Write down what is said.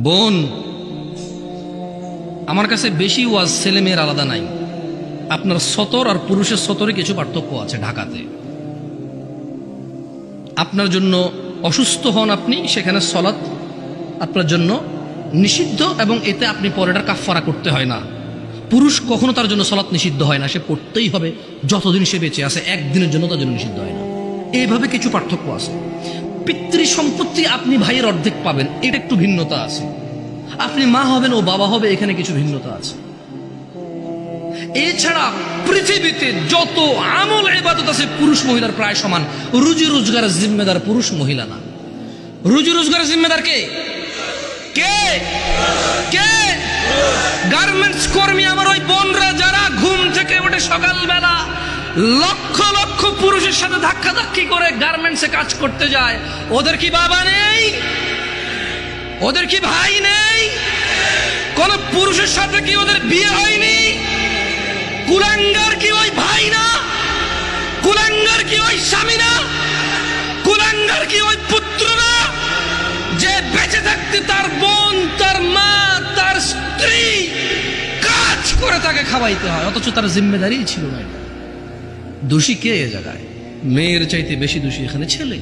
বোন, আমার কাছে বেশি ওয়াজ ছেলে মেয়ের আলাদা নাই। আপনার সতর আর পুরুষের সতরে কিছু পার্থক্য আছে। ঢাকাতে আপনার জন্য অসুস্থ হন আপনি, সেখানে সলাৎ আপনার জন্য নিষিদ্ধ এবং এতে আপনি পরেটার কাফারা করতে হয় না। পুরুষ কখনো তার জন্য সলাৎ নিষিদ্ধ হয় না, সে পড়তেই হবে যতদিন সে বেঁচে আছে, একদিনের জন্য তার জন্য নিষিদ্ধ হয় না। এইভাবে কিছু পার্থক্য আছে। পিতৃ সম্পত্তি আপনি ভাইয়ের অর্ধেক পাবেন, এটা একটু ভিন্নতা আছে। আপনি মা হবেন ও বাবা হবে, এখানে কিছু ভিন্নতা আছে। এছাড়া পৃথিবীতে যত আমল ইবাদত আছে পুরুষ মহিলার প্রায় সমান। রুজি রোজগারের জিম্মেদার পুরুষ, মহিলা না। রুজি রোজগারের জিম্মেদার কে? কে কে? গার্মেন্টস কর্মী আমার ওই বোনরা যারা ঘুম থেকে ওঠে সকালবেলা লক্ষ লক্ষ পুরুষের সাথে ধাক্কাধাক্কি করে গার্মেন্টসে কাজ করতে যায়, ওদের কি বাবা নেই? ওদের কি ভাই নেই? কোন পুরুষের সাথে কি ওদের বিয়ে হয়নি? কুলাঙ্গার কি ওই ভাই না? কুলাঙ্গার কি ওই স্বামী না? কুলাঙ্গার কি ওই পুত্র না? যে বেঁচে থাকতে তার বোন, তার মা, তার স্ত্রী কাজ করে তাকে খাওয়াইতে হয়, অথচ তার জিম্মেদারি ছিল না। দোষী কে এ জায়গায়? মেয়ের চাইতে বেশি দোষী এখানে ছেলে।